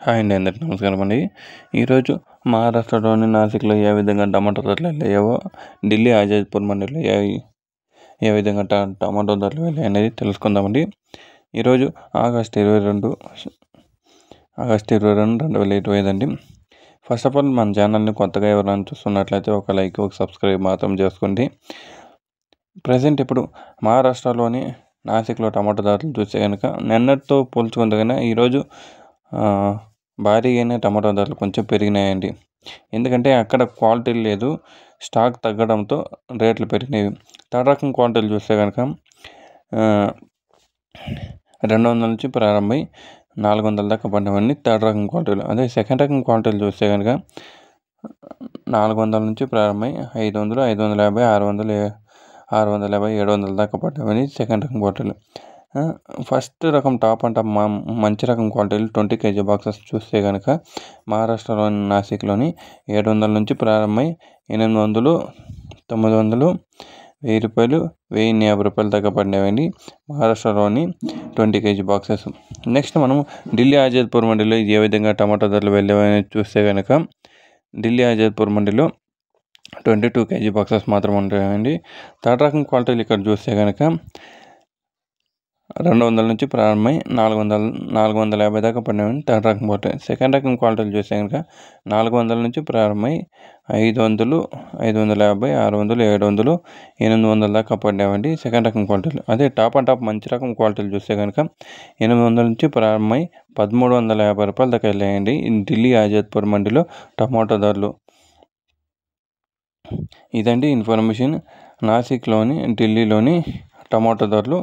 Hi అండి, అందరికీ నమస్కారం అండి. ఈరోజు మహారాష్ట్రలోని నాసిక్లో ఏ విధంగా టమాటో ధరలు వెళ్ళాయో, ఢిల్లీ ఆజాద్పూర్ మండలిలో ఏ విధంగా టమాటో ధరలు వెళ్ళాయి అనేది తెలుసుకుందామండి. ఈరోజు ఆగస్టు 22, 2025 అండి. ఫస్ట్ ఆఫ్ ఆల్ మన ఛానల్ని కొత్తగా ఎవరైనా చూస్తున్నట్లయితే ఒక లైక్, ఒక సబ్స్క్రైబ్ మాత్రం చేసుకోండి. ప్రజెంట్ ఇప్పుడు మహారాష్ట్రలోని నాసిక్లో టమాటో ధరలు చూస్తే కనుక నిన్నటితో పోల్చుకుంటే కనుక ఈరోజు భారీగానే టమాటో ధరలు కొంచెం పెరిగినాయండి. ఎందుకంటే అక్కడ క్వాలిటీ లేదు, స్టాక్ తగ్గడంతో రేట్లు పెరిగినాయి. థర్డ్ రకం క్వాలిటీలు చూస్తే కనుక 200 నుంచి ప్రారంభమై 400 దాకా పడినవన్నీ థర్డ్ రకం క్వాలిటీలు. అదే సెకండ్ రకం క్వాలిటీలు చూస్తే కనుక 400 నుంచి ప్రారంభమై 500, 550, 600, 650, 700 దాకా పడ్డవని సెకండ్ రకం క్వాలిటీలు. ఫస్ట్ రకం టాప్ అండ్ టాప్ మంచి రకం క్వాలిటీలు 20 kg బాక్సెస్ చూస్తే కనుక మహారాష్ట్రలోని నాసిక్లోని 700 నుంచి ప్రారంభమై 800, 900, 1000 రూపాయలు, 1050 రూపాయలు దాకా పడినవండి మహారాష్ట్రలోని 20 kg బాక్సెస్. నెక్స్ట్ మనం ఢిల్లీ ఆజాద్పూర్ మండలిలో ఏ విధంగా టమాటో ధరలు వెళ్ళాయని చూస్తే కనుక ఢిల్లీ ఆజాద్పూర్ మండలిలో 22 kg బాక్సెస్ మాత్రం ఉంటాయండి. థర్డ్ రకం క్వాలిటీలు ఇక్కడ చూస్తే కనుక 200 నుంచి ప్రారంభమై 450 దాకా పడినవి థర్డ్ రకం క్వాలిటీ. సెకండ్ రకం క్వాలిటీలు చూస్తే కనుక 400 నుంచి ప్రారంభమై 500, 550, 600, 700, 800 దాకా పడినవండి సెకండ్ రకం క్వాలిటీలు. అదే టాప్ అండ్ టాప్ మంచి రకం క్వాలిటీలు చూస్తే కనుక 800 నుంచి ప్రారంభమై 1350 రూపాయల దాకా వెళ్ళాయండి ఢిల్లీ ఆజాద్పూర్ మండిలో టమాటో ధరలు. ఇదండి ఇన్ఫర్మేషన్. నాసిక్లోని, ఢిల్లీలోని టమాటో ధరలు,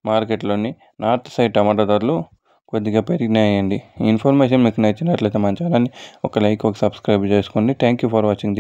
మార్కెట్లోని నార్త్ సైడ్ టమాటో ధరలు కొద్దిగా పెరిగినాయండి. ఇన్ఫర్మేషన్ మీకు నచ్చినట్లయితే మన ఛానల్ని ఒక లైక్, ఒక సబ్స్క్రైబ్ చేసుకోండి. Thank you for watching.